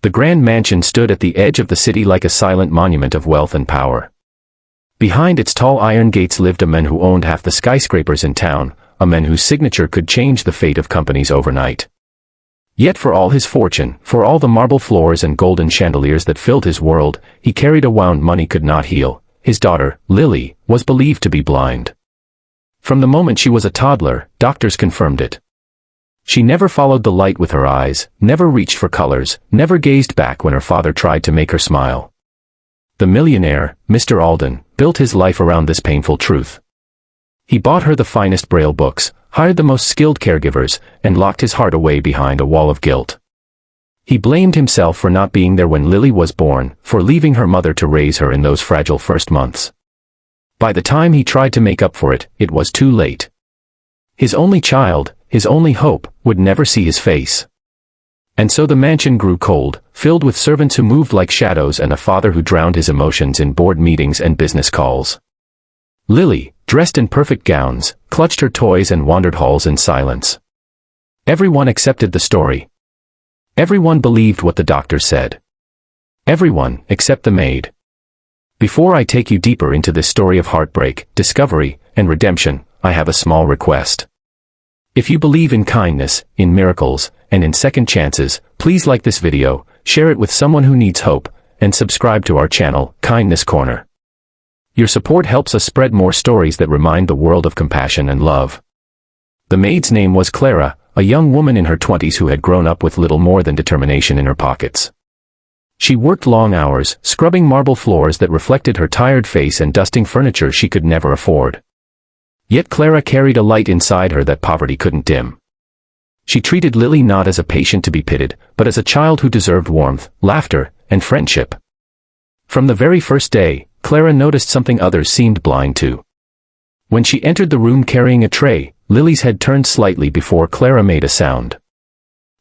The grand mansion stood at the edge of the city like a silent monument of wealth and power. Behind its tall iron gates lived a man who owned half the skyscrapers in town, a man whose signature could change the fate of companies overnight. Yet for all his fortune, for all the marble floors and golden chandeliers that filled his world, he carried a wound money could not heal. His daughter, Lily, was believed to be blind. From the moment she was a toddler, doctors confirmed it. She never followed the light with her eyes, never reached for colors, never gazed back when her father tried to make her smile. The millionaire, Mr. Alden, built his life around this painful truth. He bought her the finest Braille books, hired the most skilled caregivers, and locked his heart away behind a wall of guilt. He blamed himself for not being there when Lily was born, for leaving her mother to raise her in those fragile first months. By the time he tried to make up for it, it was too late. His only child, his only hope, would never see his face. And so the mansion grew cold, filled with servants who moved like shadows and a father who drowned his emotions in board meetings and business calls. Lily, dressed in perfect gowns, clutched her toys and wandered halls in silence. Everyone accepted the story. Everyone believed what the doctor said. Everyone, except the maid. Before I take you deeper into this story of heartbreak, discovery, and redemption, I have a small request. If you believe in kindness, in miracles, and in second chances, please like this video, share it with someone who needs hope, and subscribe to our channel, Kindness Corner. Your support helps us spread more stories that remind the world of compassion and love. The maid's name was Clara, a young woman in her 20s who had grown up with little more than determination in her pockets. She worked long hours, scrubbing marble floors that reflected her tired face and dusting furniture she could never afford. Yet Clara carried a light inside her that poverty couldn't dim. She treated Lily not as a patient to be pitied, but as a child who deserved warmth, laughter, and friendship. From the very first day, Clara noticed something others seemed blind to. When she entered the room carrying a tray, Lily's head turned slightly before Clara made a sound.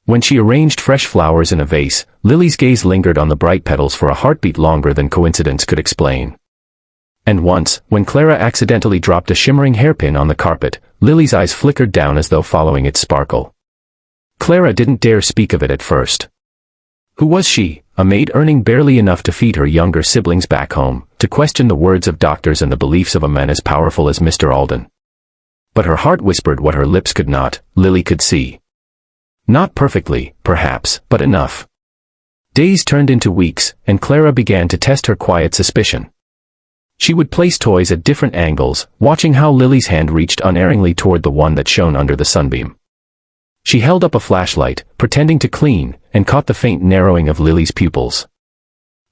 When she arranged fresh flowers in a vase, Lily's gaze lingered on the bright petals for a heartbeat longer than coincidence could explain. And once, when Clara accidentally dropped a shimmering hairpin on the carpet, Lily's eyes flickered down as though following its sparkle. Clara didn't dare speak of it at first. Who was she, a maid earning barely enough to feed her younger siblings back home, to question the words of doctors and the beliefs of a man as powerful as Mr. Alden? But her heart whispered what her lips could not, Lily could see. Not perfectly, perhaps, but enough. Days turned into weeks, and Clara began to test her quiet suspicion. She would place toys at different angles, watching how Lily's hand reached unerringly toward the one that shone under the sunbeam. She held up a flashlight, pretending to clean, and caught the faint narrowing of Lily's pupils.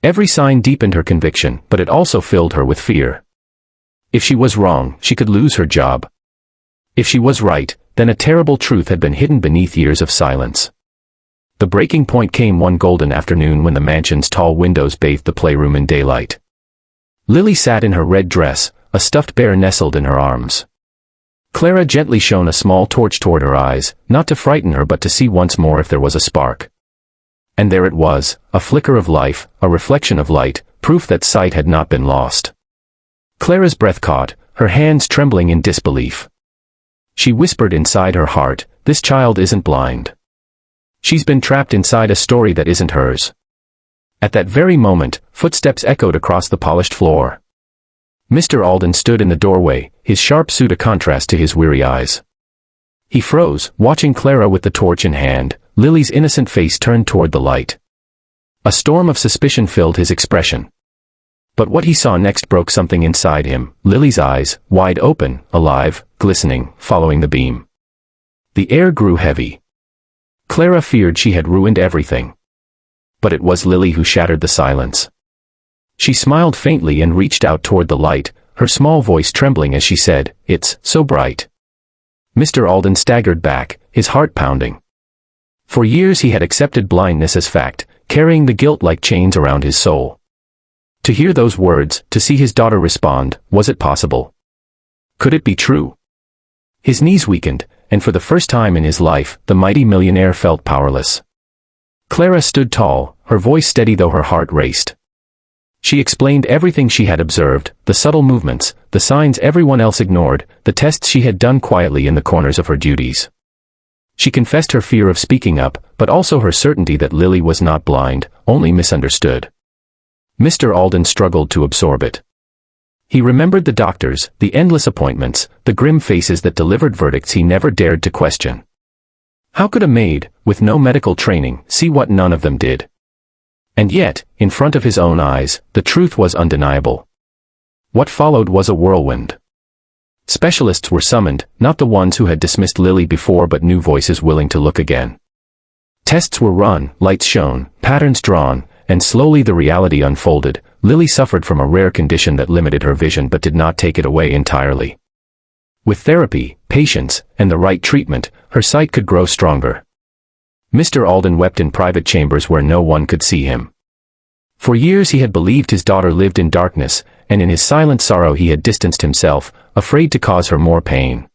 Every sign deepened her conviction, but it also filled her with fear. If she was wrong, she could lose her job. If she was right, then a terrible truth had been hidden beneath years of silence. The breaking point came one golden afternoon when the mansion's tall windows bathed the playroom in daylight. Lily sat in her red dress, a stuffed bear nestled in her arms. Clara gently shone a small torch toward her eyes, not to frighten her but to see once more if there was a spark. And there it was, a flicker of life, a reflection of light, proof that sight had not been lost. Clara's breath caught, her hands trembling in disbelief. She whispered inside her heart, "This child isn't blind. She's been trapped inside a story that isn't hers." At that very moment, footsteps echoed across the polished floor. Mr. Alden stood in the doorway, his sharp suit a contrast to his weary eyes. He froze, watching Clara with the torch in hand, Lily's innocent face turned toward the light. A storm of suspicion filled his expression. But what he saw next broke something inside him, Lily's eyes, wide open, alive, glistening, following the beam. The air grew heavy. Clara feared she had ruined everything. But it was Lily who shattered the silence. She smiled faintly and reached out toward the light, her small voice trembling as she said, "It's so bright." Mr. Alden staggered back, his heart pounding. For years he had accepted blindness as fact, carrying the guilt like chains around his soul. To hear those words, to see his daughter respond, was it possible? Could it be true? His knees weakened, and for the first time in his life, the mighty millionaire felt powerless. Clara stood tall, her voice steady though her heart raced. She explained everything she had observed, the subtle movements, the signs everyone else ignored, the tests she had done quietly in the corners of her duties. She confessed her fear of speaking up, but also her certainty that Lily was not blind, only misunderstood. Mr. Alden struggled to absorb it. He remembered the doctors, the endless appointments, the grim faces that delivered verdicts he never dared to question. How could a maid, with no medical training, see what none of them did? And yet, in front of his own eyes, the truth was undeniable. What followed was a whirlwind. Specialists were summoned, not the ones who had dismissed Lily before but new voices willing to look again. Tests were run, lights shone, patterns drawn, and slowly the reality unfolded. Lily suffered from a rare condition that limited her vision but did not take it away entirely. With therapy, patience, and the right treatment, her sight could grow stronger. Mr. Alden wept in private chambers where no one could see him. For years he had believed his daughter lived in darkness, and in his silent sorrow he had distanced himself, afraid to cause her more pain.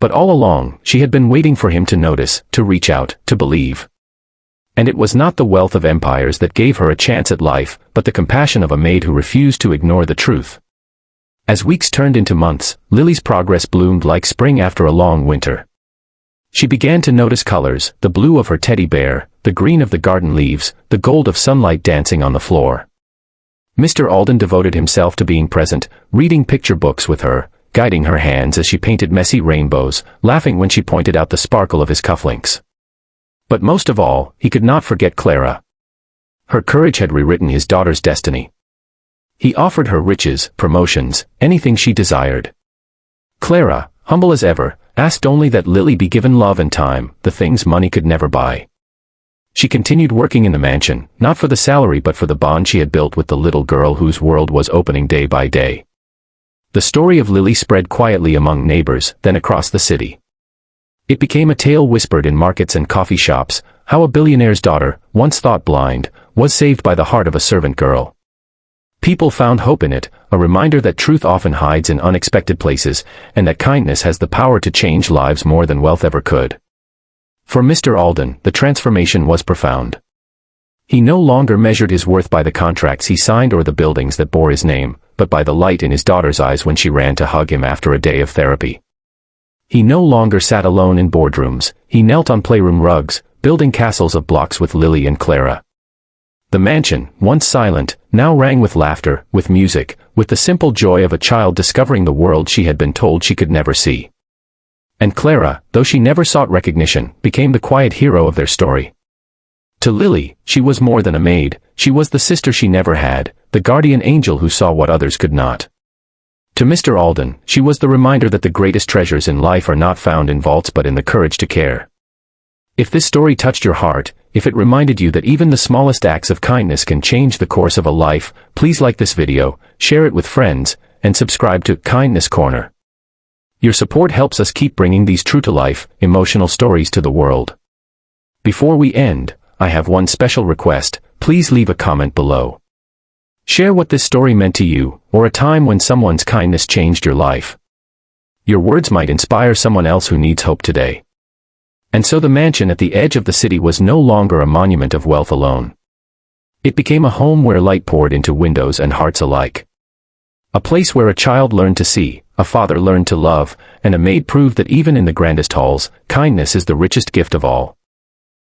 But all along, she had been waiting for him to notice, to reach out, to believe. And it was not the wealth of empires that gave her a chance at life, but the compassion of a maid who refused to ignore the truth. As weeks turned into months, Lily's progress bloomed like spring after a long winter. She began to notice colors, the blue of her teddy bear, the green of the garden leaves, the gold of sunlight dancing on the floor. Mr. Alden devoted himself to being present, reading picture books with her, guiding her hands as she painted messy rainbows, laughing when she pointed out the sparkle of his cufflinks. But most of all, he could not forget Clara. Her courage had rewritten his daughter's destiny. He offered her riches, promotions, anything she desired. Clara, humble as ever, asked only that Lily be given love and time, the things money could never buy. She continued working in the mansion, not for the salary but for the bond she had built with the little girl whose world was opening day by day. The story of Lily spread quietly among neighbors, then across the city. It became a tale whispered in markets and coffee shops, how a billionaire's daughter, once thought blind, was saved by the heart of a servant girl. People found hope in it, a reminder that truth often hides in unexpected places, and that kindness has the power to change lives more than wealth ever could. For Mr. Alden, the transformation was profound. He no longer measured his worth by the contracts he signed or the buildings that bore his name, but by the light in his daughter's eyes when she ran to hug him after a day of therapy. He no longer sat alone in boardrooms, he knelt on playroom rugs, building castles of blocks with Lily and Clara. The mansion, once silent, now rang with laughter, with music, with the simple joy of a child discovering the world she had been told she could never see. And Clara, though she never sought recognition, became the quiet hero of their story. To Lily, she was more than a maid, she was the sister she never had, the guardian angel who saw what others could not. To Mr. Alden, she was the reminder that the greatest treasures in life are not found in vaults but in the courage to care. If this story touched your heart, if it reminded you that even the smallest acts of kindness can change the course of a life, please like this video, share it with friends, and subscribe to Kindness Corner. Your support helps us keep bringing these true-to-life, emotional stories to the world. Before we end, I have one special request, please leave a comment below. Share what this story meant to you, or a time when someone's kindness changed your life. Your words might inspire someone else who needs hope today. And so the mansion at the edge of the city was no longer a monument of wealth alone. It became a home where light poured into windows and hearts alike. A place where a child learned to see, a father learned to love, and a maid proved that even in the grandest halls, kindness is the richest gift of all.